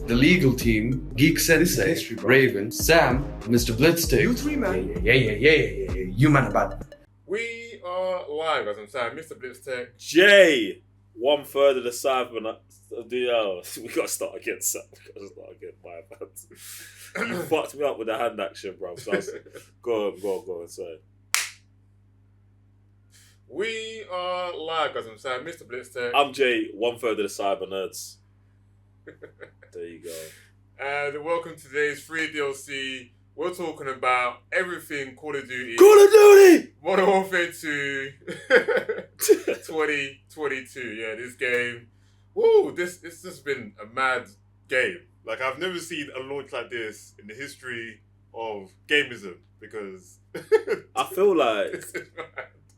the legal team, Geek Sensei, Raven, Sam, Mr. Blitzstick. You three, man. Yeah. You man about. We are live, as I'm saying, Mr. Blitztech. Jay, 1/3 of the Cyberman. We gotta start again, Sam. My bad. You fucked me up with the hand action, bro. So go on, sorry. We are live, as I'm saying, Mr. Blitztech. I'm Jay, 1/3 of the Cyber Nerds. There you go. And welcome to today's free DLC. We're talking about everything Call of Duty. Call of Duty! Modern Warfare 2 2022. Yeah, this game. Woo, this has been a mad game. Like, I've never seen a launch like this in the history of gamism, because I feel like...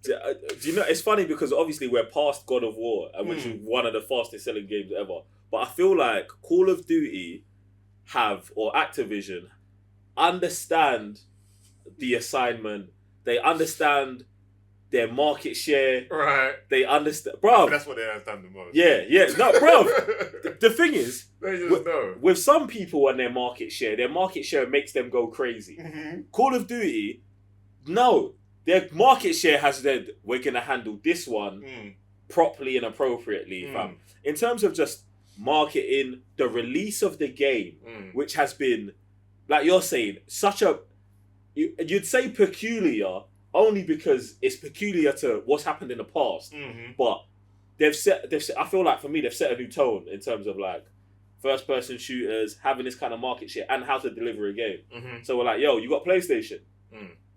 Do you know, it's funny because obviously we're past God of War, which is one of the fastest selling games ever. But I feel like Call of Duty or Activision understand the assignment. They understand their market share. Right. They understand, bro. That's what they understand the most. Yeah. No, bro. The thing is, they just know. With some people and their market share makes them go crazy. Mm-hmm. Call of Duty, no. Their market share has said, we're going to handle this one properly and appropriately, fam. In terms of just marketing, the release of the game, which has been, like you're saying, you'd say peculiar, only because it's peculiar to what's happened in the past. Mm-hmm. But they've set, I feel like for me, they've set a new tone in terms of like first-person shooters, having this kind of market share, and how to deliver a game. Mm-hmm. So we're like, yo, you got PlayStation?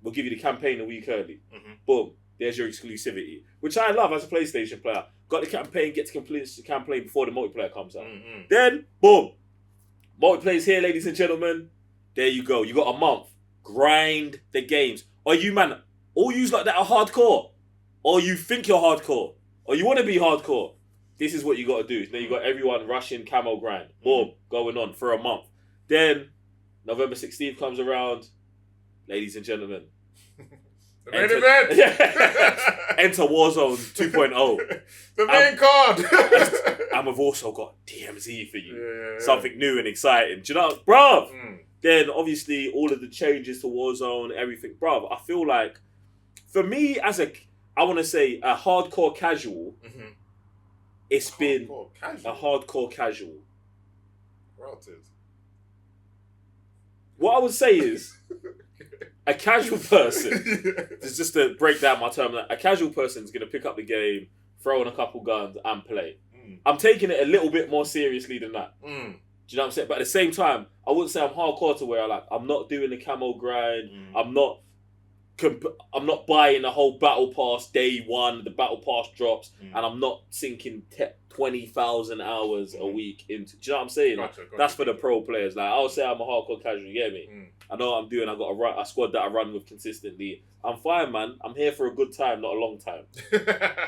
We'll give you the campaign a week early. Mm-hmm. Boom. There's your exclusivity. Which I love as a PlayStation player. Got the campaign, get to complete the campaign before the multiplayer comes out. Mm-hmm. Then, boom. Multiplayer's here, ladies and gentlemen. There you go. You got a month. Grind the games. Or you, man, all yous like that are hardcore. Or you think you're hardcore. Or you want to be hardcore. This is what you got to do. Then you got everyone rushing camo grind. Boom. Going on for a month. Then, November 16th comes around. Ladies and gentlemen, the main event. Enter Warzone 2.0. The main card. And we've also got DMZ for you. Yeah. Something new and exciting. Do you know, bruv? Then obviously all of the changes to Warzone, everything, bruv. I feel like, for me as a hardcore casual, it's been a hardcore casual. Routed. What I would say is, a casual person, just to break down my term, a casual person is going to pick up the game, throw in a couple guns and play. I'm taking it a little bit more seriously than that. Do you know what I'm saying? But at the same time, I wouldn't say I'm hardcore to where I'm not doing the camo grind. I'm not buying the whole battle pass day one. The battle pass drops, and I'm not sinking 20,000 hours a week into. Do you know what I'm saying? Gotcha. That's for the pro players. Like, I'll say I'm a hardcore casual. You get me? I know what I'm doing. I got a squad that I run with consistently. I'm fine, man. I'm here for a good time, not a long time.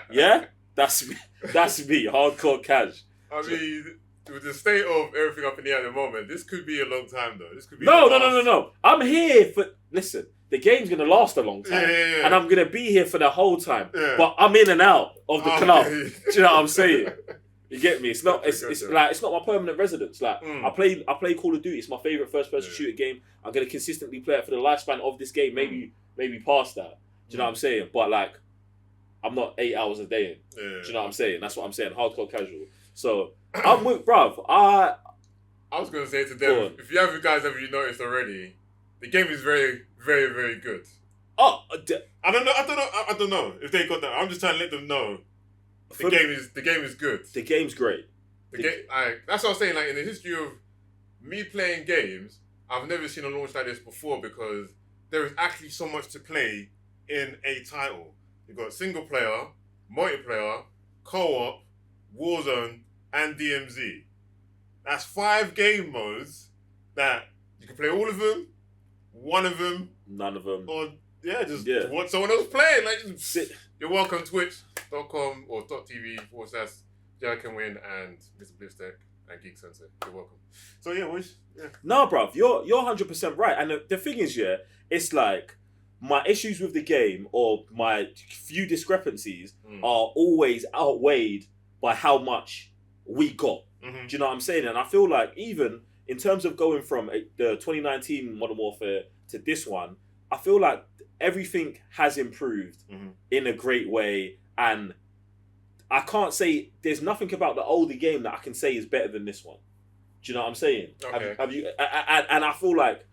Yeah, that's me. That's me. Hardcore cash. I mean, with the state of everything up in the air at the moment, this could be a long time though. This could be no. I'm here for. Listen. The game's going to last a long time. Yeah. And I'm going to be here for the whole time. Yeah. But I'm in and out of the club. Do you know what I'm saying? You get me? It's not it's not my permanent residence. Like I play Call of Duty. It's my favourite first-person shooter game. I'm going to consistently play it for the lifespan of this game. Maybe past that. Do you know what I'm saying? But like, I'm not 8 hours a day in. Do you know what I'm saying? That's what I'm saying. Hardcore casual. So I'm with bruv. I was going to say to them, if you ever noticed already, the game is very, very, very good. Oh, I don't know if they got that. I'm just trying to let them know the game is good. The game's great. That's what I was saying. Like, in the history of me playing games, I've never seen a launch like this before, because there is actually so much to play in a title. You've got single player, multiplayer, co-op, Warzone, and DMZ. That's 5 game modes that you can play all of them. One of them, none of them, or watch someone else play. Like, you're welcome. Twitch.com or .tv/JackandWin and Mr. Blitztech and Geek Sensei. You're welcome. So yeah. No, bruv, you're 100% right. And the thing is, it's like my issues with the game or my few discrepancies are always outweighed by how much we got. Do you know what I'm saying? And I feel like even in terms of going from the 2019 Modern Warfare to this one, I feel like everything has improved in a great way, and I can't say there's nothing about the older game that I can say is better than this one. Do you know what I'm saying? Okay. Have you? And I feel like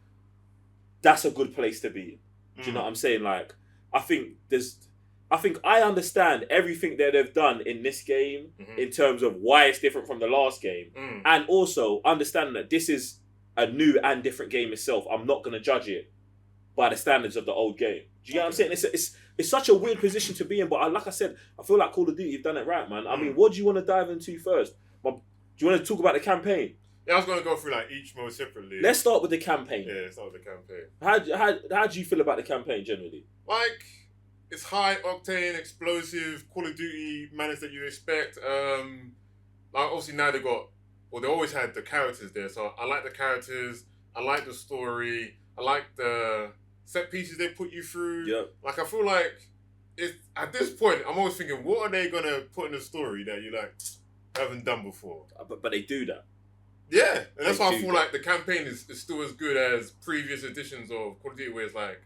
that's a good place to be. Do you know what I'm saying? Like, I think I understand everything that they've done in this game in terms of why it's different from the last game, and also understanding that this is a new and different game itself. I'm not going to judge it by the standards of the old game. Do you get what I'm saying? It's such a weird position to be in, but like I said, I feel like Call of Duty have done it right, man. I mean, what do you want to dive into first? Do you want to talk about the campaign? Yeah, I was going to go through like each mode separately. Let's start with the campaign. Yeah, let's start with the campaign. How do you feel about the campaign generally? Like, it's high octane, explosive, Call of Duty manners that you expect. Like obviously now they always had the characters there, so I like the characters. I like the story. I like the set pieces they put you through. Yep. Like I feel like at this point I'm always thinking, what are they gonna put in the story that you like haven't done before? But they do that. Yeah, and that's why I feel like the campaign is still as good as previous editions of Call of Duty, where it's like,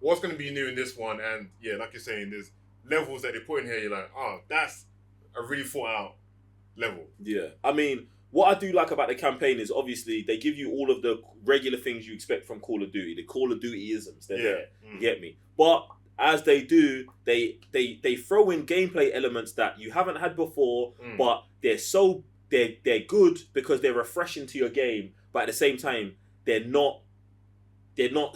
what's going to be new in this one? And yeah, like you're saying, there's levels that they put in here. You're like, oh, that's a really thought out level. Yeah, I mean, what I do like about the campaign is obviously they give you all of the regular things you expect from Call of Duty, the Call of Duty-isms. They're there. You get me? But as they do, they throw in gameplay elements that you haven't had before, but they're good because they're refreshing to your game, but at the same time, they're not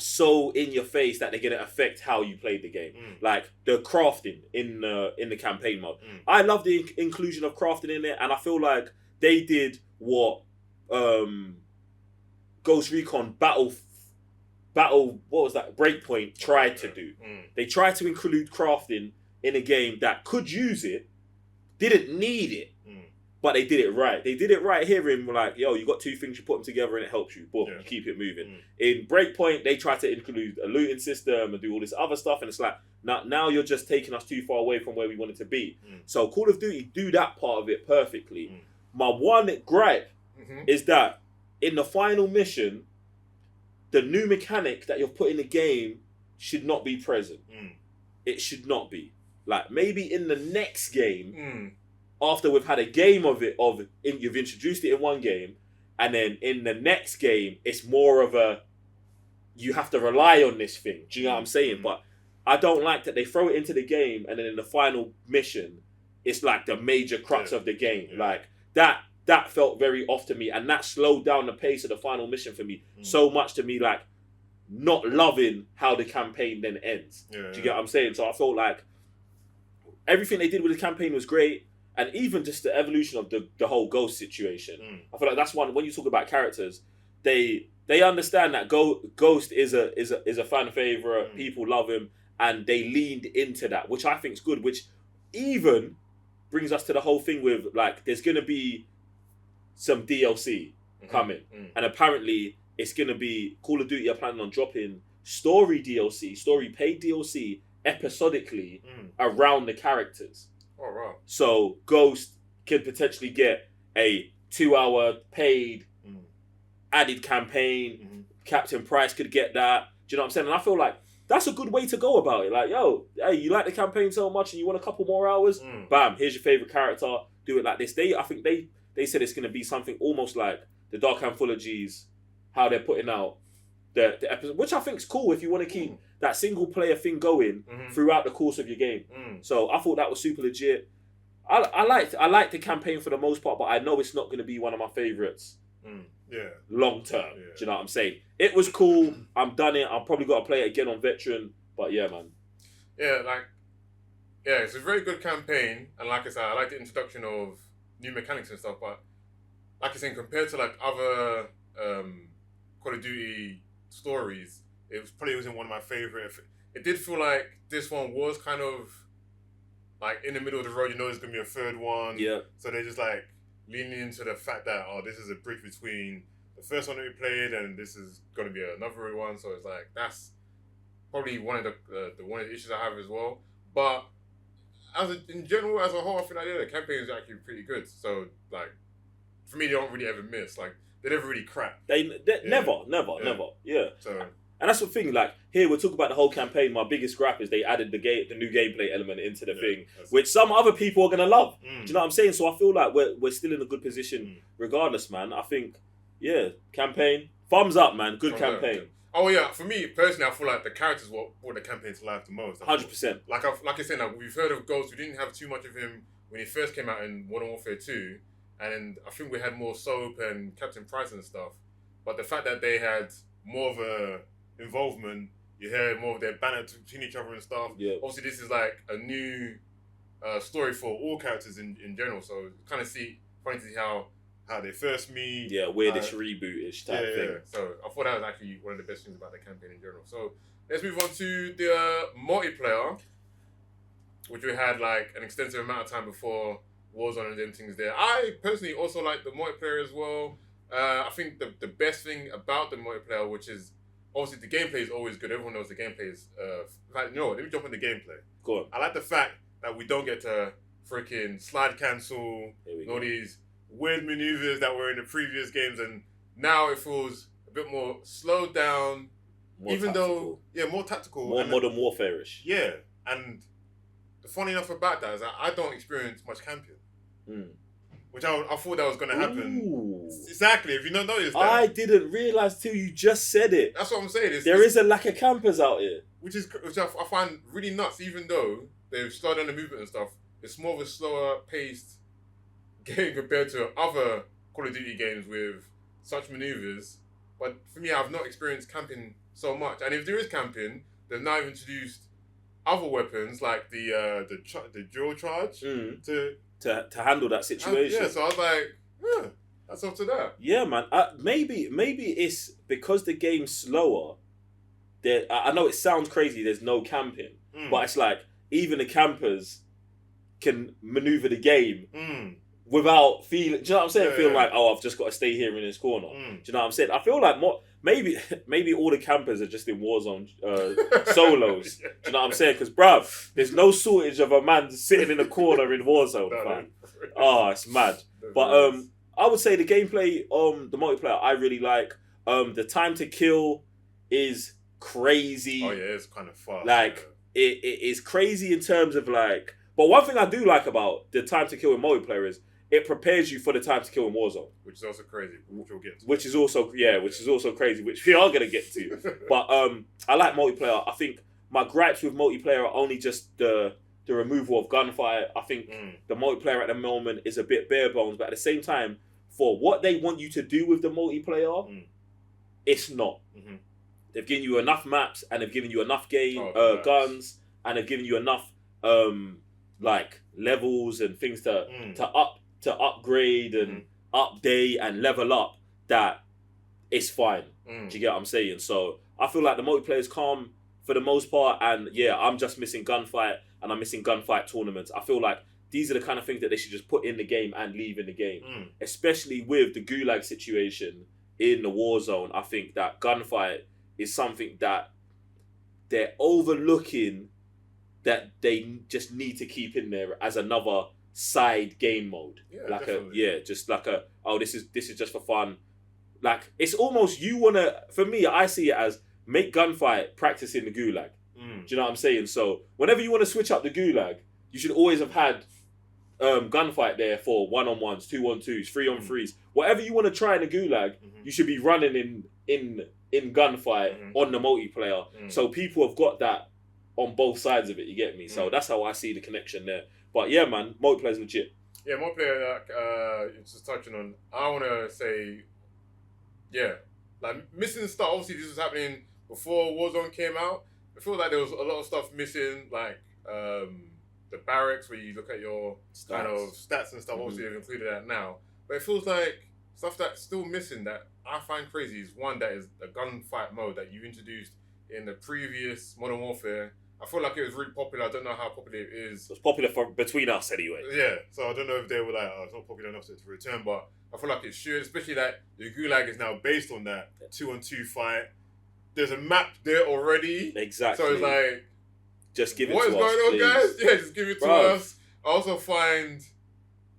so in your face that they're going to affect how you play the game. Like the crafting in the campaign mode. I love the inclusion of crafting in it, and I feel like they did what Ghost Recon Battle what was that? Breakpoint tried to do. They tried to include crafting in a game that could use it, didn't need it. But they did it right. They did it right here in like, yo, you got two things, you put them together and it helps you. Boom, you keep it moving. In Breakpoint, they tried to include a looting system and do all this other stuff. And it's like, now you're just taking us too far away from where we wanted to be. So Call of Duty do that part of it perfectly. My one gripe is that in the final mission, the new mechanic that you've put in the game should not be present. It should not be. Like, maybe in the next game... After we've had a game of it, you've introduced it in one game, and then in the next game, it's more of a, you have to rely on this thing. Do you know what I'm saying? But I don't like that they throw it into the game, and then in the final mission, it's like the major crux of the game. Like, that felt very off to me, and that slowed down the pace of the final mission for me so much to me, like, not loving how the campaign then ends. Do you get what I'm saying? So I felt like everything they did with the campaign was great. And even just the evolution of the whole Ghost situation. I feel like that's one, when you talk about characters, they understand that Ghost is a fan favorite, people love him, and they leaned into that, which I think is good, which even brings us to the whole thing with, like, there's going to be some DLC coming. And apparently it's going to be, Call of Duty are planning on dropping story paid DLC, episodically around the characters. Oh, wow. So Ghost could potentially get a 2-hour paid added campaign. Captain Price could get that. Do you know what I'm saying? And I feel like that's a good way to go about it. Like, yo, hey, you like the campaign so much and you want a couple more hours? Bam, here's your favorite character. Do it like this. I think they said it's going to be something almost like the Dark Anthologies, how they're putting out the episode, which I think is cool if you want to keep that single player thing going throughout the course of your game. So I thought that was super legit. I liked the campaign for the most part, but I know it's not going to be one of my favorites long term. Do you know what I'm saying? It was cool. I'm done it. I've probably got to play it again on Veteran, but yeah, man. It's a very good campaign, and like I said, I like the introduction of new mechanics and stuff, but like I said, compared to like other Call of Duty stories, it probably wasn't one of my favorite. It did feel like this one was kind of like in the middle of the road. You know, there's gonna be a third one. Yeah. So they just like leaning into the fact that this is a bridge between the first one that we played and this is gonna be another one. So it's like that's probably one of the issues I have as well. But in general, as a whole, I feel like the campaign is actually pretty good. So like for me, they don't really ever miss. Like they never really crack. They never. Yeah. So. And that's the thing, like, here we're talking about the whole campaign. My biggest gripe is they added the new gameplay element into the thing, which some other people are going to love. Do you know what I'm saying? So I feel like we're still in a good position regardless, man. I think, campaign. Thumbs up, man. Good campaign. Oh, yeah. For me, personally, I feel like the characters brought the campaign to life the most. 100%. Like I said, like, we've heard of Ghost. We didn't have too much of him when he first came out in Modern Warfare 2. And I think we had more Soap and Captain Price and stuff. But the fact that they had more of a involvement, you hear more of their banter between each other and stuff. Yeah. Obviously, this is like a new story for all characters in general. So kind of funny to see how they first meet. Yeah, weirdish reboot-ish type thing. Yeah. So I thought that was actually one of the best things about the campaign in general. So let's move on to the multiplayer, which we had like an extensive amount of time before Warzone and them things there. I personally also like the multiplayer as well. I think the best thing about the multiplayer, which is obviously the gameplay is always good. Everyone knows the gameplay is. Let me jump on the gameplay. Go on. I like the fact that we don't get to freaking slide cancel, all these weird maneuvers that were in the previous games, and now it feels a bit more slowed down. More tactical. More modern warfare-ish. Yeah, and the funny enough about that is that I don't experience much camping. Which I thought that was going to happen. Ooh. Exactly, if you don't notice that. I didn't realise till you just said it. That's what I'm saying. There is a lack of campers out here. Which I find really nuts, even though they've slowed down the movement and stuff. It's more of a slower paced game compared to other Call of Duty games with such maneuvers. But for me, I've not experienced camping so much. And if there is camping, they've now introduced other weapons like the dual charge to handle that situation. Yeah, so I was like, that's up to that. Yeah, man. Maybe it's because the game's slower. I know it sounds crazy. There's no camping, but it's like even the campers can maneuver the game without feeling. Do you know what I'm saying? Feeling like, I've just got to stay here in this corner. Do you know what I'm saying? I feel like maybe all the campers are just in Warzone solos. Do you know what I'm saying? Because, bruv, there's no shortage of a man sitting in a corner in Warzone, fam. It's mad. But I would say the gameplay, the multiplayer, I really like. The time to kill is crazy. Oh yeah, it's kind of fast. Like it is crazy in terms of like. But one thing I do like about the time to kill in multiplayer is it prepares you for the time to kill in Warzone, which is also crazy, which we'll get to. Which is also crazy, which we are gonna get to. But I like multiplayer. I think my gripes with multiplayer are only just the removal of gunfire. I think the multiplayer at the moment is a bit bare bones, but at the same time, for what they want you to do with the multiplayer, it's not. They've given you enough maps, and they've given you enough guns, and they've given you enough like levels and things to upgrade and update and level up that it's fine. Do you get what I'm saying? So I feel like the multiplayer is calm for the most part, and I'm just missing gunfight, and I'm missing gunfight tournaments. I feel like these are the kind of things that they should just put in the game and leave in the game, especially with the gulag situation in the Warzone. I think that gunfight is something that they're overlooking, that they just need to keep in there as another side game mode. This is just for fun. Like, it's almost, for me, I see it as make gunfight practice in the gulag. Do you know what I'm saying? So whenever you want to switch up the gulag, you should always have had gunfight there for 1-on-1s, 2-on-2s, 3-on-3s. Whatever you want to try in the gulag, you should be running in gunfight on the multiplayer. So people have got that on both sides of it, you get me? So that's how I see the connection there. But yeah, man, multiplayer's legit. Yeah, multiplayer, just touching on, I want to say, like missing stuff. Obviously, this was happening before Warzone came out. I feel like there was a lot of stuff missing, like the barracks where you look at your kind of stats and stuff. Obviously, they've included that now. But it feels like stuff that's still missing that I find crazy is one that is a gunfight mode that you introduced in the previous Modern Warfare. I feel like it was really popular. I don't know how popular it is. It's popular between us anyway. Yeah, so I don't know if they were like, it's not popular enough to return, but I feel like it should, especially that the Gulag is now based on that 2-on-2 fight. There's a map there already. Exactly. So it's like, just give it to us. us. What is going on, please. guys? Yeah, just give it to us. I also find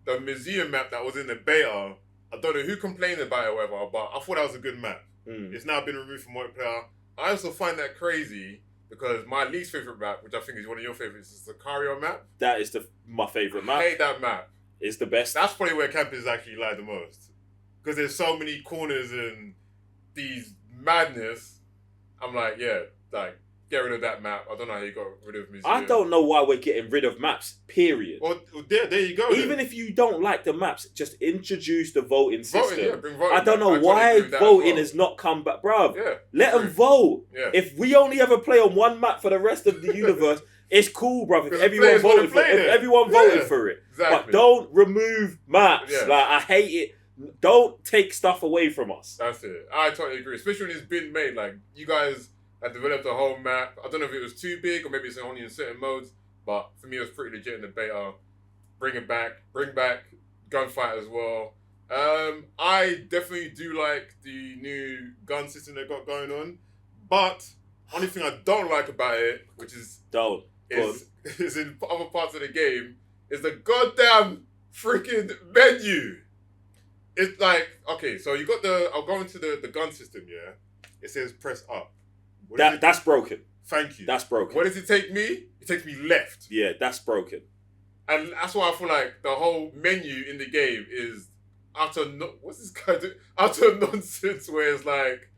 the museum map that was in the beta I don't know who complained about it or whatever, but I thought that was a good map. Mm. It's now been removed from multiplayer. I also find that crazy because my least favorite map, which I think is one of your favorites, is the Cario map. That is my favorite map. I hate that map. It's the best. That's probably where campers actually lie the most. Because there's so many corners and these madness. I'm like, yeah, like, get rid of that map. I don't know how you got rid of Museum. I don't know why we're getting rid of maps, period. Well, there you go. Even if you don't like the maps, just introduce the voting system. Bring voting I don't know back. why Totally voting has not come back, bruv. Yeah, Let them vote. Yeah. If we only ever play on one map for the rest of the universe, it's cool, bruv. If everyone voted for it. Exactly. But don't remove maps. Yeah. Like, I hate it. Don't take stuff away from us. That's it. I totally agree. Especially when it's been made. Like, you guys have developed a whole map. I don't know if it was too big or maybe it's only in certain modes. But for me, it was pretty legit in the beta. Bring it back. Bring back gunfight as well. I definitely do like the new gun system they got going on. But only thing I don't like about it, which is is in other parts of the game, is the goddamn freaking menu. It's like, okay, so you got I'll go into the gun system, yeah? It says press up. That's broken. Thank you. That's broken. What does it take me? It takes me left. Yeah, that's broken. And that's why I feel like the whole menu in the game is what's this guy do? Utter nonsense where it's like,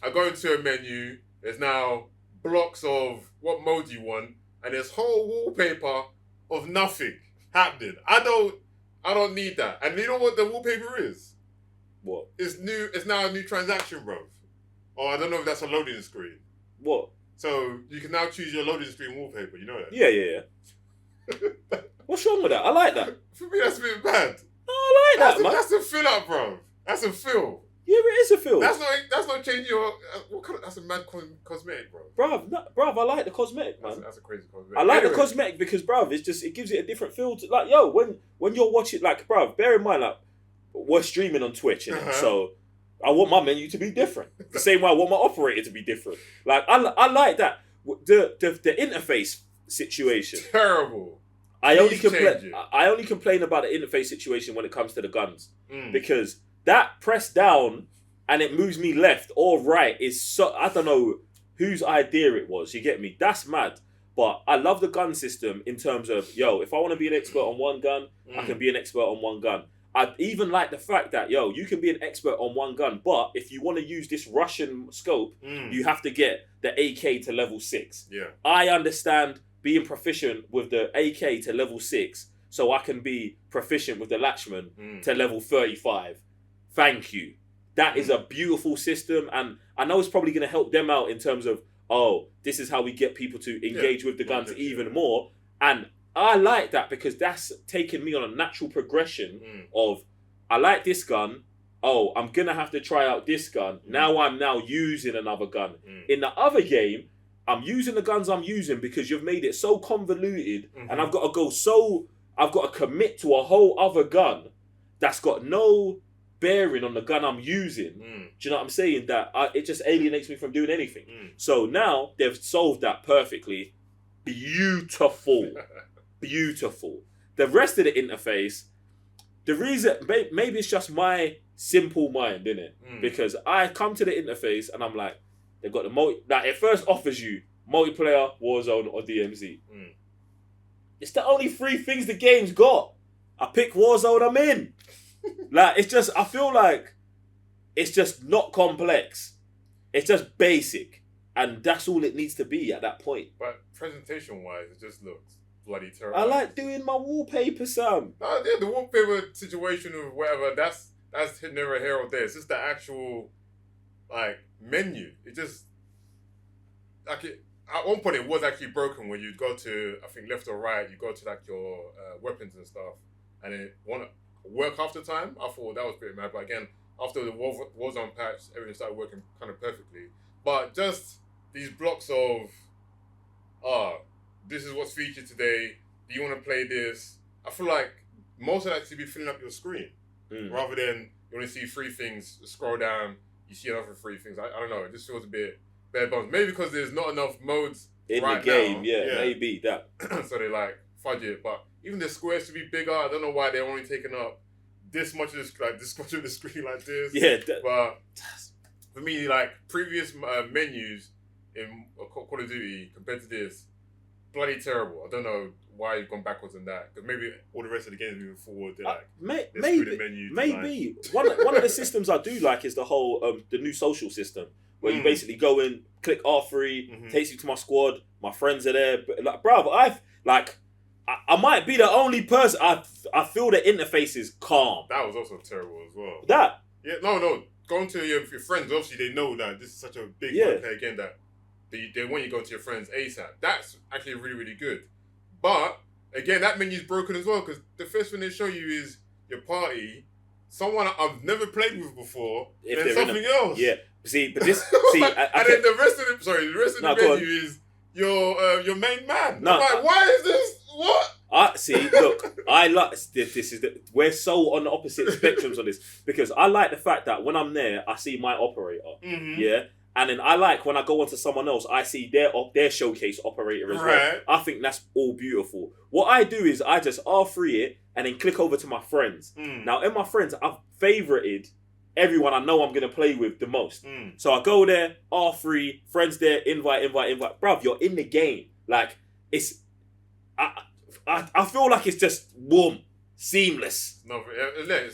I go into a menu, there's now blocks of what mode you want, and there's whole wallpaper of nothing happening. I don't need that. And you know what the wallpaper is? What? It's new. It's now a new transaction, bro. Or I don't know if that's a loading screen. What? So you can now choose your loading screen wallpaper. You know that? Yeah. What's wrong with that? I like that. For me, that's a bit bad. No, I like that, man. That's a fill up, bro. That's a fill. Yeah, it is a fill. That's not changing your. That's a mad cosmetic, bro. Bruv, I like the cosmetic, man. That's a crazy cosmetic. I like the cosmetic because, bruv, it gives it a different feel. Like, yo, when you're watching, like, bruv, bear in mind, like, we're streaming on Twitch, innit? So I want my menu to be different. The same way I want my operator to be different. Like, I like that. The interface situation. Terrible. I only complain about the interface situation when it comes to the guns. Because that press down and it moves me left or right is so, I don't know whose idea it was, you get me? That's mad. But I love the gun system in terms of, yo, if I want to be an expert on one gun, I can be an expert on one gun. I even like the fact that, yo, you can be an expert on one gun, but if you want to use this Russian scope, you have to get the AK to level 6. Yeah. I understand being proficient with the AK to level 6, so I can be proficient with the Latchman to level 35. Thank you. That is a beautiful system, and I know it's probably going to help them out in terms of, oh, this is how we get people to engage with the guns even more. And I like that because that's taken me on a natural progression of, I like this gun, oh, I'm going to have to try out this gun. Now I'm using another gun. In the other game, I'm using the guns I'm using because you've made it so convoluted and I've got to commit to a whole other gun that's got no bearing on the gun I'm using. Do you know what I'm saying? That it just alienates me from doing anything. So now they've solved that perfectly. Beautiful. Beautiful. The rest of the interface, the reason, maybe it's just my simple mind, innit? Because I come to the interface and I'm like, they've got the like it first offers you multiplayer, Warzone, or DMZ. It's the only 3 things the game's got. I pick Warzone, I'm in. Like, it's just, I feel like it's just not complex. It's just basic. And that's all it needs to be at that point. But presentation-wise, it just looks bloody terrible. I like doing my wallpaper, Sam. Yeah, the wallpaper situation or whatever, that's never here or there. It's just the actual, like, menu. It just, like, at one point it was actually broken when you'd go to, I think, left or right, you go to, like, your weapons and stuff, and it won't work half the time. I thought that was pretty mad. But again, after the Warzone patch, everything started working kind of perfectly. But just these blocks of, this is what's featured today. Do you want to play this? I feel like most of that should be filling up your screen. Rather than you only see 3 things, scroll down, you see another 3 things. I don't know. It just feels a bit bare bones. Maybe because there's not enough modes in right the game. now. Yeah, maybe that. So they like fudge it. But even the squares should be bigger. I don't know why they're only taking up this much of this much of the screen like this. Yeah, but for me, like previous menus in Call of Duty compared to this, bloody terrible. I don't know why you've gone backwards on that. Because maybe all the rest of the games moving forward, they're like maybe one of the systems I do like is the whole the new social system where you basically go in, click R3, takes you to my squad. My friends are there, but like, bruv, I might be the only person. I feel the interface is calm. That was also terrible as well. That no. Going to your friends, obviously they know that this is such a big multiplayer game that they want you to go to your friends ASAP. That's actually really, really good. But again, that menu's broken as well because the first thing they show you is your party, someone I've never played with before, and then something else. Yeah, see, but this then the rest of the menu is your main man. No, I'm like, why is this? What? Look, I like this. We're so on the opposite spectrums on this because I like the fact that when I'm there, I see my operator. Yeah. And then I like when I go onto someone else, I see their showcase operator as well. I think that's all beautiful. What I do is I just R3 it and then click over to my friends. Now, in my friends, I've favorited everyone I know I'm going to play with the most. So I go there, R3, friends there, invite. Bruv, you're in the game. Like, it's... I feel like it's just warm, seamless. No,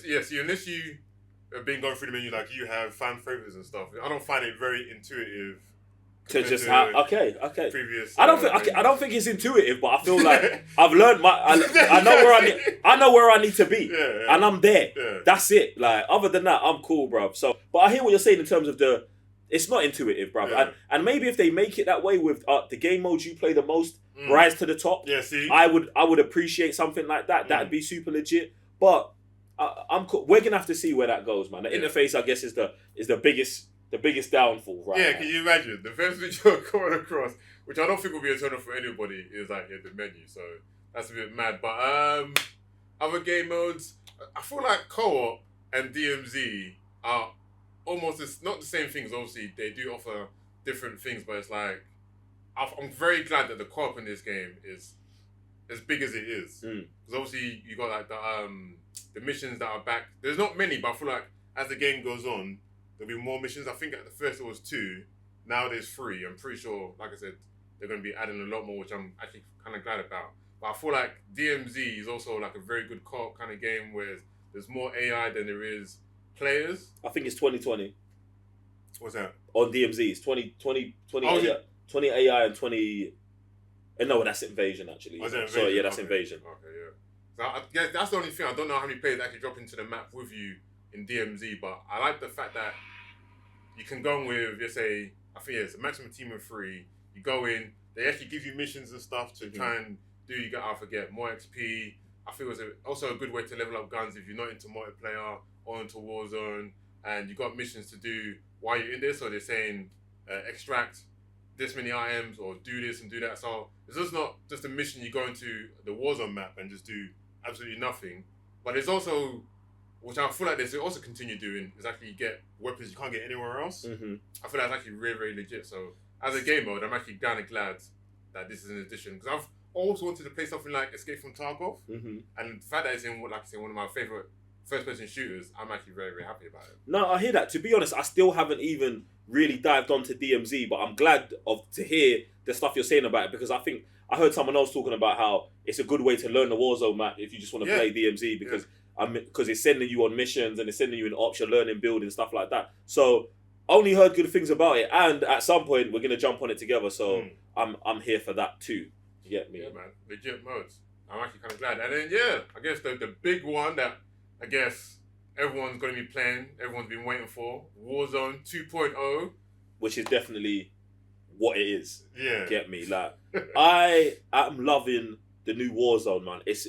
yes, unless you have been going through the menu like you have fan favorites and stuff, I don't find it very intuitive. To just have previous. I don't think it's intuitive, but I feel like I've learned I know where I need to be, and I'm there. Yeah. That's it. Like other than that, I'm cool, bruv. So, but I hear what you're saying in terms of it's not intuitive, bruv. Yeah. And maybe if they make it that way with the game modes you play the most. Rise to the top. Yeah, see, I would appreciate something like that. That'd be super legit. But I'm cool. We're gonna have to see where that goes, man. The interface, I guess, is the biggest downfall, right? Yeah, can you imagine the first thing you're coming across, which I don't think will be a turn off for anybody, is like the menu. So that's a bit mad. But other game modes, I feel like co-op and DMZ are almost not the same things. Obviously, they do offer different things, but it's like. I'm very glad that the co-op in this game is as big as it is. Because obviously you got like the missions that are back. There's not many, but I feel like as the game goes on, there'll be more missions. I think at the first it was 2. Now there's 3. I'm pretty sure, like I said, they're going to be adding a lot more, which I'm actually kind of glad about. But I feel like DMZ is also like a very good co-op kind of game where there's more AI than there is players. I think it's 2020. What's that? On DMZ, it's 20 AI. 20 AI and 20... No, that's Invasion, actually. Oh, Invasion? Sorry, yeah, that's Invasion. Okay, yeah. So that's the only thing. I don't know how many players actually drop into the map with you in DMZ, but I like the fact that you can go in with, let's say, I think it's a maximum team of 3. You go in, they actually give you missions and stuff to try and do, more XP. I feel it's also a good way to level up guns if you're not into multiplayer or into Warzone, and you got missions to do while you're in there. So they're saying extract this many items or do this and do that. So it's just not just a mission you go into the Warzone map and just do absolutely nothing. But it's also, which I feel like they also continue doing, is actually get weapons you can't get anywhere else. I feel that's actually very, very legit. So as a game mode, I'm actually kind of glad that this is an addition. Because I've always wanted to play something like Escape from Tarkov. And the fact that it's in, one of my favourite first-person shooters, I'm actually very, very happy about it. No, I hear that. To be honest, I still haven't even really dived onto DMZ, but I'm glad to hear the stuff you're saying about it because I think I heard someone else talking about how it's a good way to learn the Warzone map if you just want to play DMZ because it's sending you on missions and it's sending you in ops, you're learning, building, stuff like that. So only heard good things about it, and at some point we're gonna jump on it together. So I'm here for that too. You get me? Yeah, man. Legit modes. I'm actually kind of glad. And then I guess the big one that I guess everyone's going to be playing, everyone's been waiting for, Warzone 2.0. Which is definitely what it is. Yeah. Get me? Like, I am loving the new Warzone, man. It's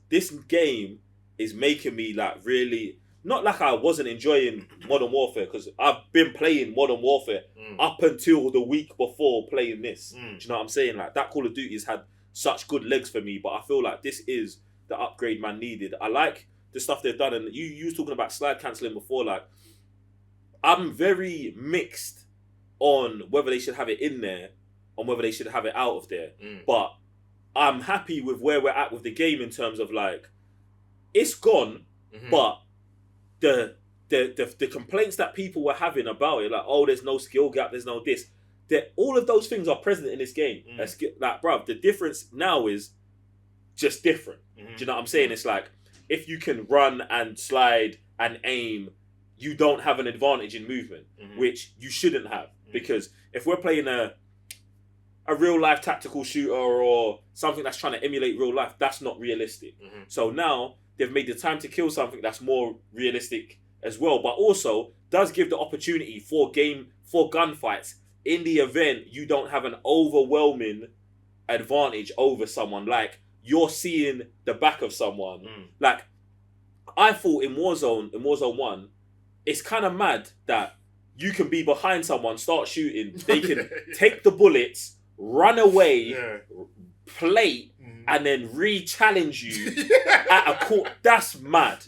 this game is making me like really, not like I wasn't enjoying Modern Warfare, because I've been playing Modern Warfare up until the week before playing this. Do you know what I'm saying? Like, that Call of Duty has had such good legs for me, but I feel like this is the upgrade man needed. I like the stuff they've done, and you was talking about slide cancelling before. Like, I'm very mixed on whether they should have it in there or whether they should have it out of there. But I'm happy with where we're at with the game in terms of like, it's gone, but the complaints that people were having about it, like, oh, there's no skill gap, there's no this, that all of those things are present in this game. Like, bruv, the difference now is just different. Do you know what I'm saying? It's like, if you can run and slide and aim, you don't have an advantage in movement, which you shouldn't have. Because if we're playing a real life tactical shooter or something that's trying to emulate real life, that's not realistic. So now they've made the time to kill something that's more realistic as well, but also does give the opportunity for gunfights in the event you don't have an overwhelming advantage over someone. Like, you're seeing the back of someone. Like, I thought in Warzone 1, it's kind of mad that you can be behind someone, start shooting, they can take the bullets, run away, plate, and then re-challenge you at a court. That's mad.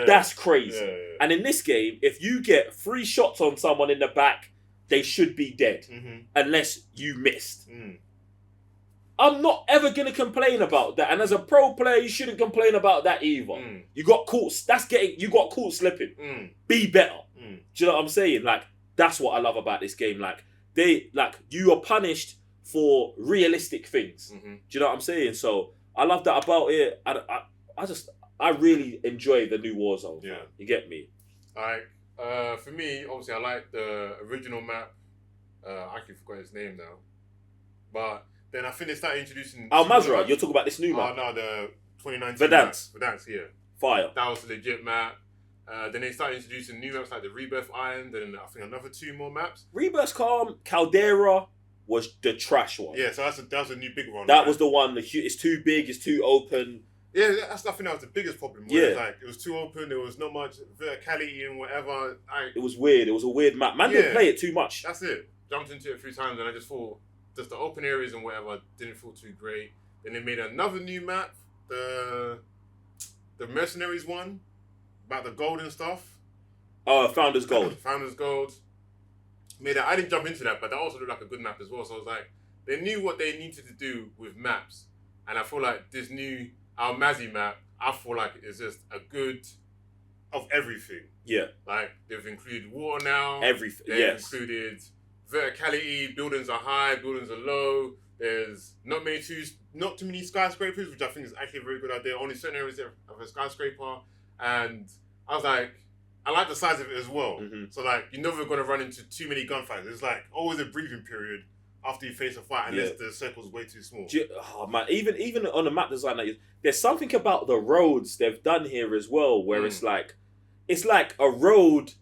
That's crazy. And in this game, if you get 3 shots on someone in the back, they should be dead, unless you missed. I'm not ever going to complain about that. And as a pro player, you shouldn't complain about that either. You got caught. You got caught slipping. Be better. Do you know what I'm saying? Like, that's what I love about this game. Like, you are punished for realistic things. Do you know what I'm saying? So I love that about it. I really enjoy the new Warzone. Yeah, you get me. Like, for me, obviously, I like the original map. I actually forgot his name now, but then I think they started introducing Al Mazrah. You're talking about this new map? Oh no, the 2019 Verdansk. Verdansk, yeah. Fire. That was a legit map. Then they started introducing new maps like the Rebirth Island, and I think another 2 more maps. Rebirth Calm, Caldera was the trash one. Yeah, so that was a new big one. That was the one. It's too big. It's too open. Yeah, I think that was the biggest problem. It was too open. There was not much verticality and whatever. It was weird. It was a weird map. Man didn't play it too much. That's it. Jumped into it a few times and I just thought just the open areas and whatever didn't feel too great. Then they made another new map, the Mercenaries one, about the gold and stuff. Oh, Founders Gold. Founders Gold. Made that. I didn't jump into that, but that also looked like a good map as well. So I was like, they knew what they needed to do with maps, and I feel like this new Al Mazrah map, I feel like it's just a good of everything. Yeah. Like, they've included water now. Everything. They've included verticality. Buildings are high. Buildings are low. There's not too many skyscrapers, which I think is actually a very good idea. Only certain areas have a skyscraper, and I was like, I like the size of it as well. So like, you're never going to run into too many gunfights. There's like always a breathing period after you face a fight, unless the circle's way too small. Oh man, even on the map design, there's something about the roads they've done here as well, where it's like a road.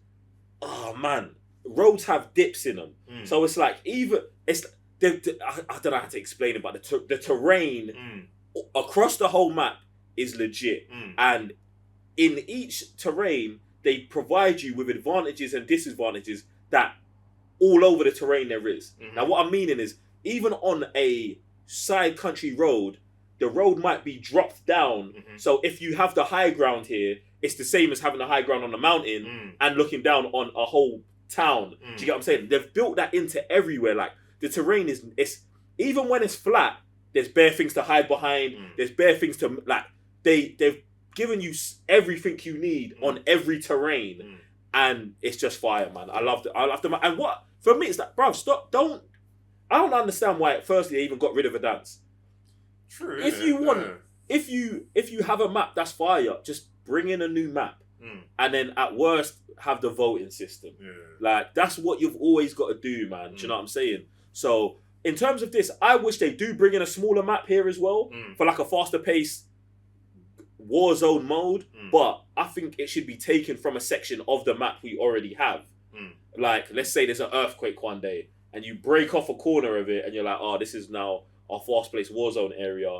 Oh man, roads have dips in them, so it's like I don't know how to explain it, but the terrain across the whole map is legit, and in each terrain they provide you with advantages and disadvantages that all over the terrain there is. Now what I'm meaning is, even on a side country road, the road might be dropped down. So if you have the high ground here, it's the same as having the high ground on the mountain and looking down on a whole town. Do you get what I'm saying? They've built that into everywhere. Like, the terrain it's even when it's flat, there's bare things to hide behind. There's bare things to, like, they've given you everything you need on every terrain, and it's just fire, man. I love it. And what for me it's like, bro, stop! I don't understand why. Firstly, they even got rid of a dance. True. If you want, if you have a map that's fire, just bring in a new map, and then at worst have the voting system. Like, that's what you've always got to do, man. Do you know what I'm saying? So in terms of this, I wish they do bring in a smaller map here as well, for like a faster pace Warzone mode, but I think it should be taken from a section of the map we already have. Like, let's say there's an earthquake one day, and you break off a corner of it, and you're like, oh, this is now our fast paced Warzone area,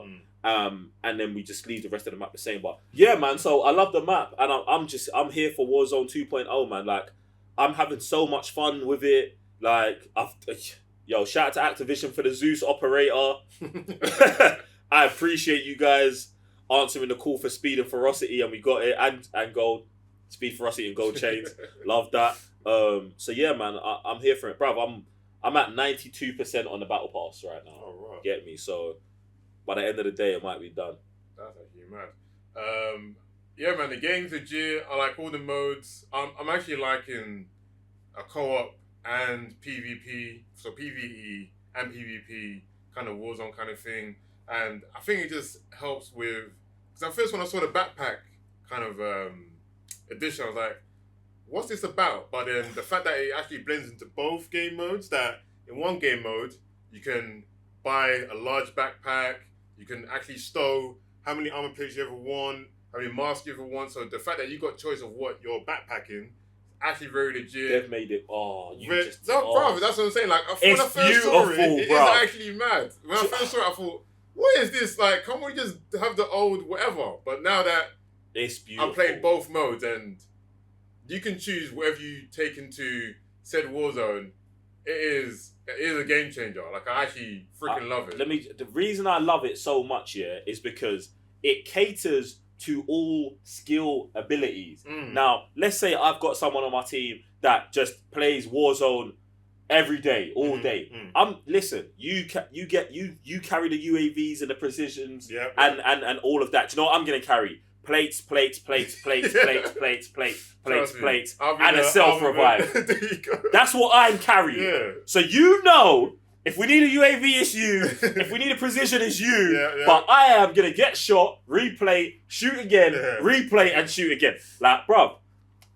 and then we just leave the rest of the map the same. But yeah, man, so I love the map, and I'm here for Warzone 2.0, man. Like, I'm having so much fun with it. Like, shout out to Activision for the Zeus operator. I appreciate you guys answering the call for speed and ferocity, and we got it, and gold, speed, ferocity, and gold chains. Love that. So yeah, man, I'm here for it, bruv. I'm at 92% on the battle pass right now. Oh, right. Get me? So by the end of the day, it might be done. That's actually mad. Yeah, man, the game's legit. I like all the modes. I'm actually liking a co-op and PvP, so PvE and PvP kind of Warzone kind of thing. And I think it just helps with, because at first when I saw the backpack kind of edition, I was like, what's this about? But then the fact that it actually blends into both game modes, that in one game mode, you can buy a large backpack, you can actually stow how many armor plates you ever want, how many masks you ever want. So the fact that you got choice of what you're backpacking, actually very legit. They've made it. Bro, that's what I'm saying. Like, when It's I first saw it, beautiful, it bro. is actually mad. When I first saw it, I thought, what is this? Like, can't we just have the old whatever? But now that It's beautiful. I'm playing both modes and you can choose whatever you take into said Warzone, it is a game changer. Like, I actually freaking love it. The reason I love it so much, is because it caters to all skill abilities. Now, let's say I've got someone on my team that just plays Warzone every day, all day. Listen, you carry the UAVs and the precisions and all of that. Do you know what I'm gonna carry? Plates, and a self-revive. There you go. That's what I'm carrying. Yeah. So if we need a UAV, it's you. If we need a precision, it's you. Yeah. But I am going to get shot, replay, shoot again, replay, and shoot again. Like, bruv,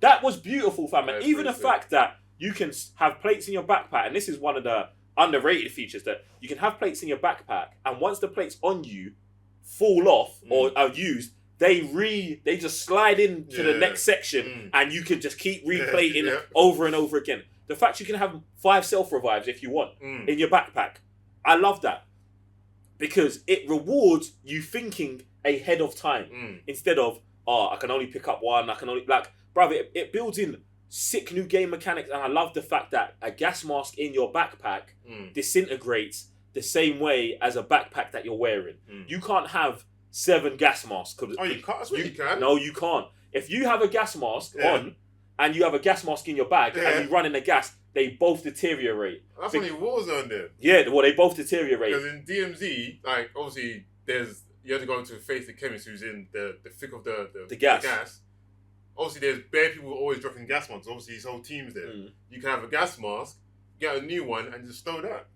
that was beautiful, fam. And even the fact that you can have plates in your backpack, and this is one of the underrated features, that you can have plates in your backpack, and once the plates on you fall off or are used, they just slide into the next section, and you can just keep replaying over and over again. The fact you can have 5 self-revives if you want in your backpack, I love that. Because it rewards you thinking ahead of time instead of, I can only pick up one, bruv, it builds in sick new game mechanics, and I love the fact that a gas mask in your backpack disintegrates the same way as a backpack that you're wearing. You can't have 7 gas masks. Oh, you can't? I swear you can. No, you can't. If you have a gas mask on, and you have a gas mask in your bag, and you run in the gas, they both deteriorate. That's only Warzone then. Yeah, well, they both deteriorate. Because in DMZ, like, obviously, you have to go to face the chemist who's in the thick of the gas. Obviously, there's bare people always dropping gas masks. Obviously, his whole team's there. You can have a gas mask, get a new one, and just stow that.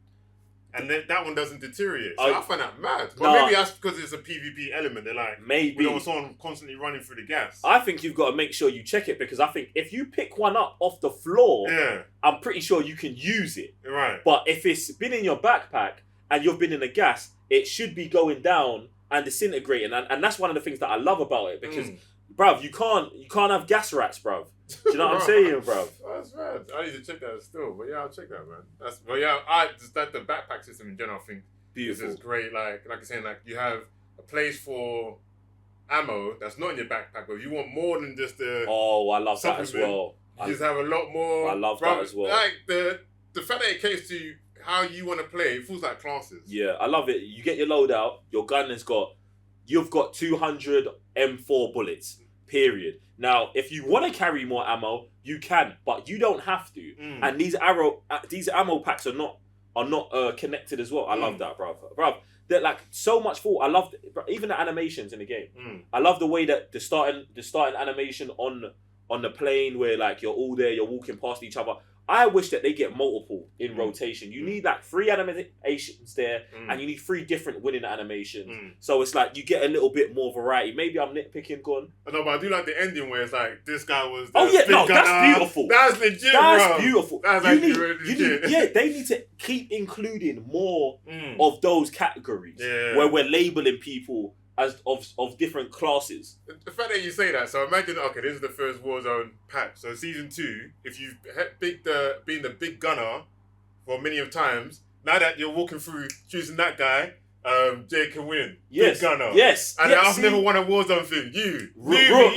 And then that one doesn't deteriorate. So I find that mad. But maybe that's because it's a PvP element. They're like, we don't want someone constantly running through the gas. I think you've got to make sure you check it, because I think if you pick one up off the floor, I'm pretty sure you can use it. Right. But if it's been in your backpack and you've been in the gas, it should be going down and disintegrating. And that's one of the things that I love about it, because, bruv, you can't have gas rats, bruv. Do you know what I'm saying, bruv? That's mad. I need to check that still. But yeah, I'll check that, man. The backpack system in general, I think, beautiful. This is great. Like you're saying, like, you have a place for ammo that's not in your backpack, but if you want more than just the I love that as well. You just have a lot more. I love that as well. Like the fact that it caters to how you want to play, it feels like classes. Yeah, I love it. You get your loadout, your gun you've got 200 M4 bullets, period. Now, if you want to carry more ammo, you can, but you don't have to. And these ammo packs are not connected as well. I love that, bruv. They're like so much thought. I love even the animations in the game. I love the way that the starting animation on the plane, where like you're all there, you're walking past each other. I wish that they get multiple in rotation. You need like 3 animations there, and you need 3 different winning animations. So it's like you get a little bit more variety. Maybe I'm nitpicking, gone. No, but I do like the ending where it's like, this guy was that's beautiful. That's legit, That's beautiful. That's actually really legit. They need to keep including more of those categories where we're labeling people as of different classes. The fact that you say that, so imagine, okay, this is the first Warzone patch. So season 2, if you've been the big gunner for many of times, now that you're walking through choosing that guy, Jay can win. Yes. Big gunner. Yes. And I've never won a Warzone thing. You. There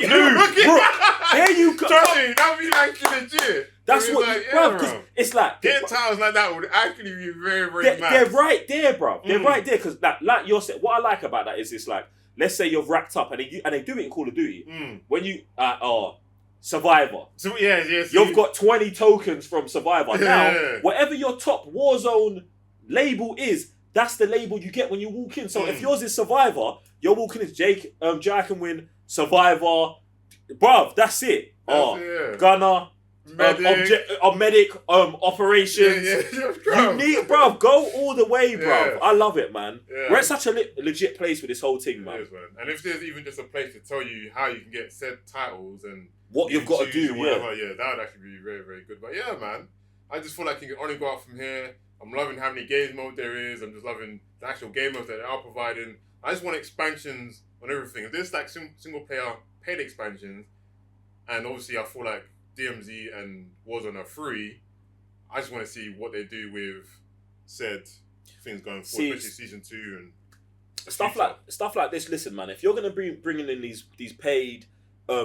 you go. Trust me, that would be like legit. That's what, like, bruv, because it's like... Getting titles like that would actually be very, very mad. They're right there, bruv. They're right there, because like you're saying, what I like about that is it's like, let's say you've racked up, and they do it in Call of Duty. When you... Survivor. So, yes. You've got 20 tokens from Survivor. Now, whatever your top Warzone label is, that's the label you get when you walk in. So if yours is Survivor, you're walking as Jake can win Survivor, bruv, that's it. Gunner, medic, operations. You need, bruv, go all the way, bruv. Yeah. I love it, man. Yeah. We're at such a legit place with this whole thing, man. It is, man. And if there's even just a place to tell you how you can get said titles and what you've got to do, whatever, that would actually be very, very good. But yeah, man, I just feel like you can only go out from here. I'm loving how many game mode there is. I'm just loving the actual game modes that they are providing. I just want expansions on everything. If there's like single player paid expansions, and obviously I feel like DMZ and Warzone are free, I just want to see what they do with said things going forward, especially season 2 and stuff like this. Listen, man, if you're gonna be bringing in these paid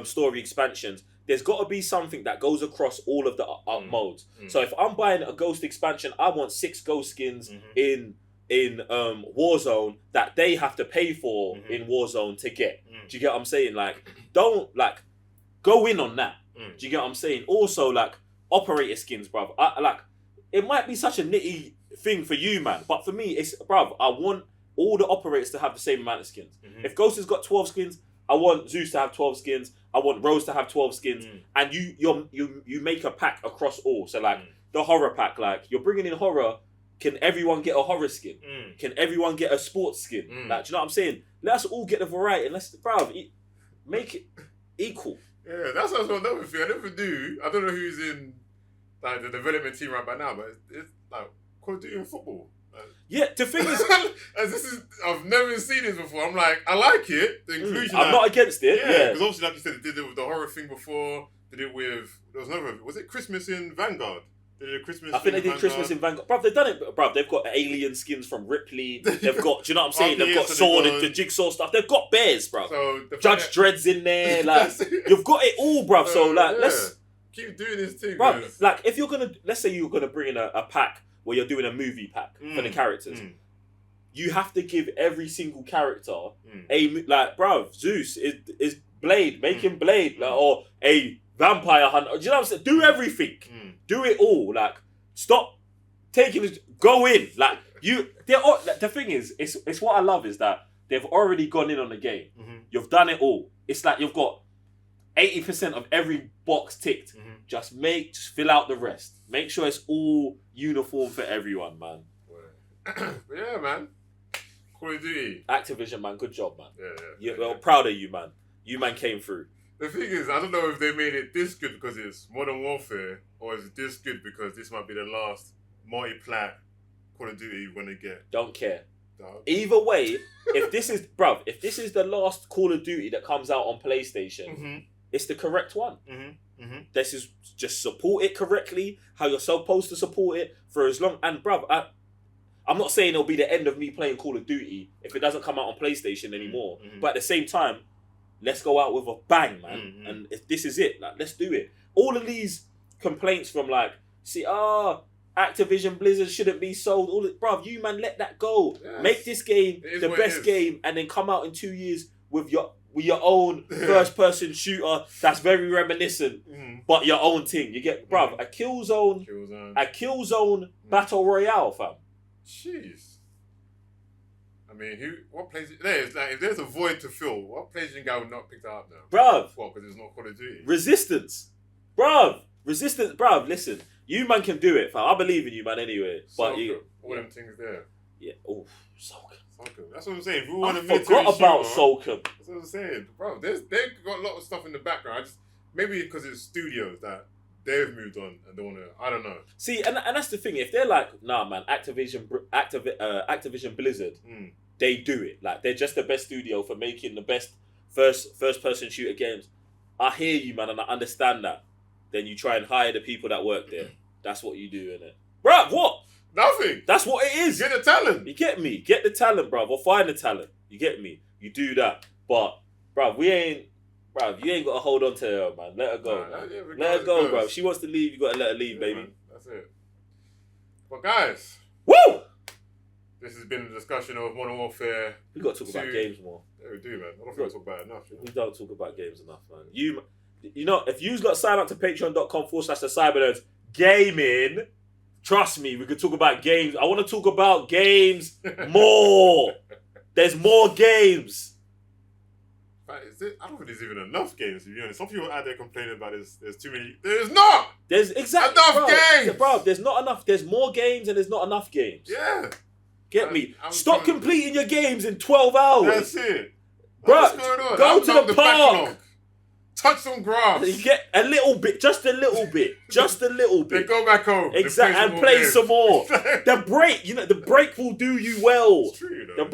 story expansions, there's got to be something that goes across all of the modes. So if I'm buying a Ghost expansion, I want 6 Ghost skins in Warzone that they have to pay for in Warzone to get. Do you get what I'm saying? Like, don't like go in on that. Do you get what I'm saying? Also, like operator skins, bruv. It might be such a nitty thing for you, man, but for me, it's bruv. I want all the operators to have the same amount of skins. If Ghost has got 12 skins, I want Zeus to have 12 skins. I want Rose to have 12 skins, and you make a pack across all. So like the horror pack, like you're bringing in horror. Can everyone get a horror skin? Can everyone get a sports skin? Like, do you know what I'm saying? Let us all get the variety and let's, bruv, make it equal. Yeah, that's also another thing. I never do. I don't know who's in like the development team right now, but it's like Call of Duty in football. Yeah, the thing is, I've never seen this before. I'm like, I like it. The inclusion. I'm not against it. Yeah, because obviously, like you said, they did it with the horror thing before. Did it with was it Christmas in Vanguard? They did Christmas. I think they did Christmas in Vanguard. Bruv, they've done it. Bruv, they've got alien skins from Ripley. They've got, do you know what I'm saying? They've got sword and the jigsaw stuff. They've got bears, bruv. So Judge Dredd's in there. Like, you've got it all, bruv. So like, let's keep doing this thing, bruv. Like, if you're gonna, let's say you're gonna bring in a pack where you're doing a movie pack for the characters. You have to give every single character a, like, bruv, Zeus is Blade, make him Blade, like, or a vampire hunter. Do you know what I'm saying? Do everything. Do it all. Like, stop taking it. Go in. Like, the thing is, it's what I love is that they've already gone in on the game. You've done it all. It's like you've got 80% of every box ticked. Just fill out the rest. Make sure it's all uniform for everyone, man. But yeah, man. Call of Duty. Activision, man. Good job, man. Yeah. Well, proud of you, man. You, man, came through. The thing is, I don't know if they made it this good because it's Modern Warfare, or is it this good because this might be the last multi-plat Call of Duty you're gonna get. Don't care. Either way, if this is the last Call of Duty that comes out on PlayStation, it's the correct one. This is just support it correctly, how you're supposed to support it for as long. And bruv, I'm not saying it'll be the end of me playing Call of Duty if it doesn't come out on PlayStation anymore. But at the same time, let's go out with a bang, man. And if this is it, like, let's do it. All of these complaints from like, Activision Blizzard shouldn't be sold. Bruv, you man, let that go. Yes. Make this game the best game, and then come out in 2 years with your own first-person shooter that's very reminiscent, but your own thing. You get, bruv, a Killzone battle royale, fam. Jeez. I mean, what PlayStation? Like, if there's a void to fill, what PlayStation guy would not pick that up now? Bruv. What? Because it's not Call of Duty. Resistance, bruv. Listen, you man can do it, fam. I believe in you, man. Anyway, but all them things there. Yeah. Oh, Soulcom. That's what I'm saying. If we I forgot about Soulcom. That's what I'm saying, bro. They've got a lot of stuff in the background. Maybe because it's studios that they've moved on and they want to. I don't know. See, and that's the thing. If they're like, nah, man, Activision Blizzard, they do it. Like, they're just the best studio for making the best first person shooter games. I hear you, man, and I understand that. Then you try and hire the people that work there. That's what you do, innit? Bruh, what? Nothing. That's what it is. Get the talent. You get me? Get the talent, bruv. Or find the talent. You get me? You do that. But, bruv, you ain't got to hold on to her, man. Let her go. Let her go, bruv. If she wants to leave, you got to let her leave, baby. Man. That's it. But, guys. Woo! This has been a discussion of Modern Warfare. We got to talk about games more. Yeah, we do, man. I don't think we talk about it enough. We don't talk about games enough, man. You know, if you've got sign up to patreon.com/the gaming, trust me, we could talk about games. I want to talk about games more. There's more games. But I don't think there's even enough games, to be honest. Some people out there complaining about there's too many. There's not! There's exactly enough games! Bro, there's not enough. There's more games and there's not enough games. Yeah. Get me? Stop completing your games in 12 hours. That's it. Bro, what's going on? go to the park. Backlog. Touch some grass. You get a little bit, just a little bit. Then go back home. Exactly, and play some more. The break, the break will do you well. It's true, though.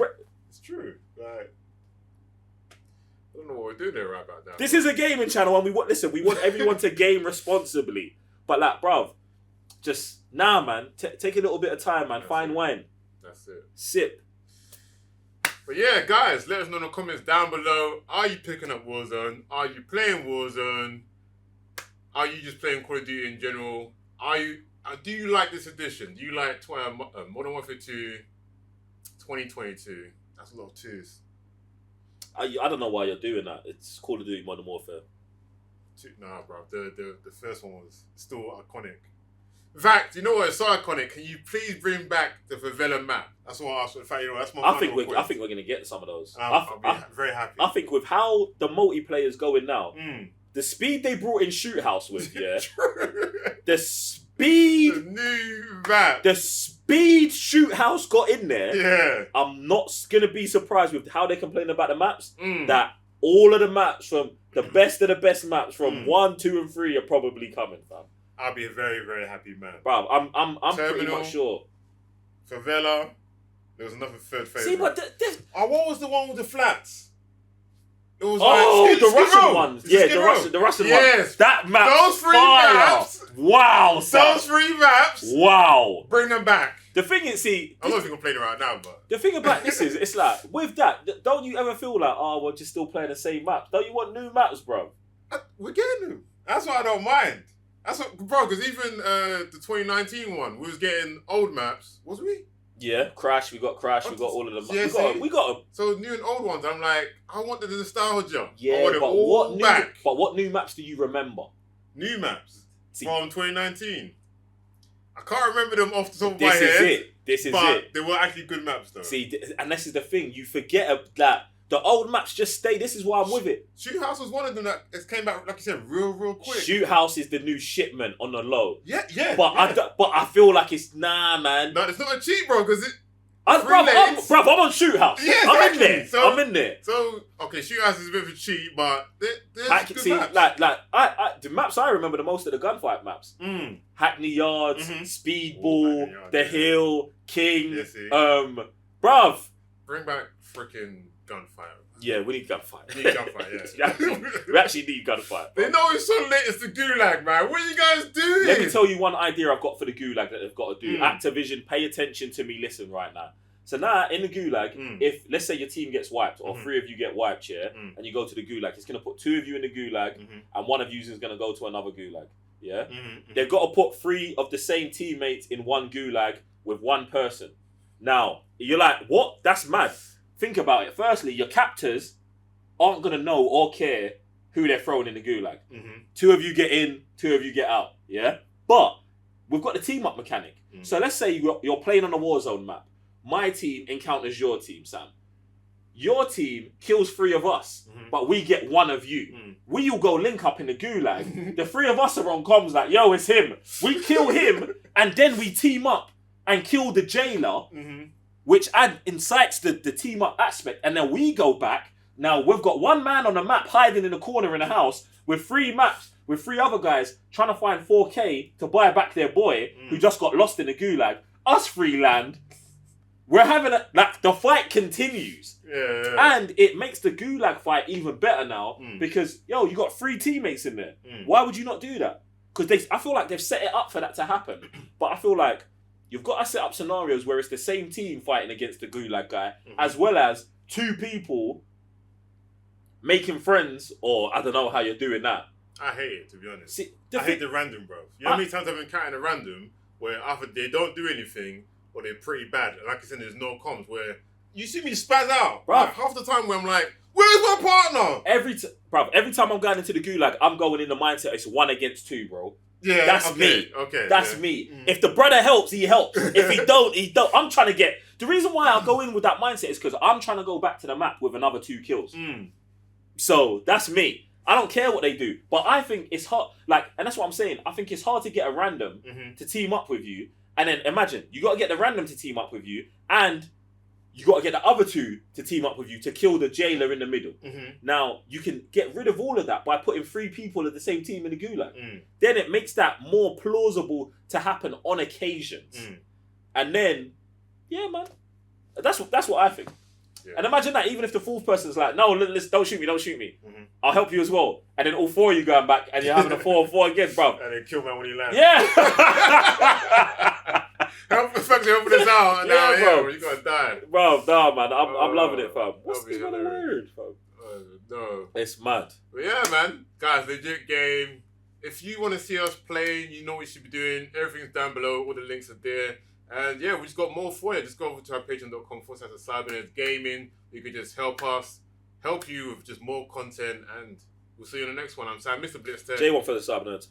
It's true. Like, I don't know what we're doing there right about now. This is a gaming channel, and we want everyone to game responsibly. But like, bruv, just man, take a little bit of time, man. Fine wine. That's it. Sip. But yeah, guys, let us know in the comments down below. Are you picking up Warzone? Are you playing Warzone? Are you just playing Call of Duty in general? Do you like this edition? Do you like Modern Warfare 2 2022? That's a lot of twos. I don't know why you're doing that. It's Call of Duty Modern Warfare. Nah, bro. The first one was still iconic. In fact, you know what? It's so iconic. Can you please bring back the favela map? That's what I asked. In fact, that's my. I think we're gonna get some of those. I'll be very happy. I think with how the multiplayer's going now, the speed they brought in Shoot House with, yeah, the speed, the new map, the speed Shoot House got in there. Yeah, I'm not gonna be surprised with how they complain about the maps. That all of the maps from the best of the best maps from 1, 2, and 3 are probably coming, fam. I'll be a very, very happy man. Bro, I'm pretty much sure. Favela. There was another third phase. See, but what was the one with the flats? It was the Russian ones. Yeah, the Russian ones. That map. Those 3 maps. Wow. Those 3 maps. Wow. Bring them back. The thing is, I don't know if you can play it right now, but the thing about this is, it's like with that, don't you ever feel like, we're just still playing the same maps? Don't you want new maps, bro? We're getting them. That's why I don't mind. That's what, bro. Because even the 2019 one, we was getting old maps, was we? Yeah, Crash. We got Crash. We got all of them. Yeah, we got them. So new and old ones. I'm like, I want the nostalgia. Yeah, I want it all back. But what new maps do you remember? New maps from 2019. I can't remember them off the top of my head. This is it. But they were actually good maps, though. See, and this is the thing. You forget that the old maps just stay. This is why I'm with it. Shoot House was one of them that came back, like you said, real quick. Shoot House is the new shipment on the low. Yeah. But I feel like it's man. No, it's not a cheat, bro, because I'm on Shoot House. Yeah, I'm in there. I'm in there. So okay, Shoot House is a bit of a cheat, but there's good maps. Like the maps I remember the most are the gunfight maps. Hackney Yards, Speedball, The Hill, King. Bruv. Bring back freaking gunfight. Yeah, we need gunfight. We need gunfight, yeah. We actually need gunfight. They know it's so late, it's the Gulag, man. What are you guys doing? Let me tell you one idea I've got for the Gulag that they've got to do. Activision, pay attention to me, listen right now. So now, in the Gulag, if, let's say your team gets wiped, or 3 of you get wiped, and you go to the Gulag, it's going to put 2 of you in the Gulag, and 1 of you is going to go to another Gulag, yeah? They've got to put 3 of the same teammates in one Gulag with 1 person. Now, you're like, what? That's mad. Think about it. Firstly, your captors aren't going to know or care who they're throwing in the Gulag. 2 of you get in, 2 of you get out, yeah? But we've got the team-up mechanic. So let's say you're playing on a Warzone map. My team encounters your team, Sam. Your team kills 3 of us, but we get 1 of you. We all go link up in the Gulag. The 3 of us are on comms like, yo, it's him. We kill him, and then we team up and kill the jailer, which incites the team up aspect. And then we go back. Now we've got 1 man on the map hiding in the corner in the house with 3 other guys trying to find 4K to buy back their boy who just got lost in the Gulag. Us 3 land. We're having the fight continues. Yeah. And it makes the Gulag fight even better now because, you got 3 teammates in there. Why would you not do that? Because I feel like they've set it up for that to happen. But I feel like you've got to set up scenarios where it's the same team fighting against the Gulag guy, as well as 2 people making friends, or I don't know how you're doing that. I hate it, to be honest. See, I hate the random, bro. You know how many times I've encountered a random where either they don't do anything or they're pretty bad. Like I said, there's no comms where you see me spaz out. Bro. Like, half the time where I'm like, where's my partner? Every time I'm going into the Gulag, I'm going in the mindset it's 1 against 2, bro. Yeah, that's me. Okay, that's me. If the brother helps, he helps. If he don't, he don't. I'm trying to the reason why I go in with that mindset is because I'm trying to go back to the map with another 2 kills. So that's me. I don't care what they do, but I think it's hard. Like, and that's what I'm saying. I think it's hard to get a random to team up with you, and then imagine you got to get the random to team up with you, and you got to get the other two to team up with you to kill the jailer in the middle. Now, you can get rid of all of that by putting 3 people of the same team in the gulag. Then it makes that more plausible to happen on occasions. And then, yeah, man, that's what I think. Yeah. And imagine that even if the 4th person's like, no, listen, don't shoot me. I'll help you as well. And then all 4 of you going back and you're having a 4-on-4 again, bro. And then kill man when he lands. Yeah. Help us out. And now, bro, you're gonna die. Bro, nah, man, I'm loving it, fam. What's this kind of word, fam? No. It's mad. But yeah, man. Guys, legit game. If you want to see us playing, you know what you should be doing. Everything's down below. All the links are there. And yeah, we just got more for you. Just go over to our patreon.com/cybernerds gaming. You can just help you with just more content. And we'll see you in the next one. I'm Sam, Mr. Blitzter. J1 for the Cyber Nerds.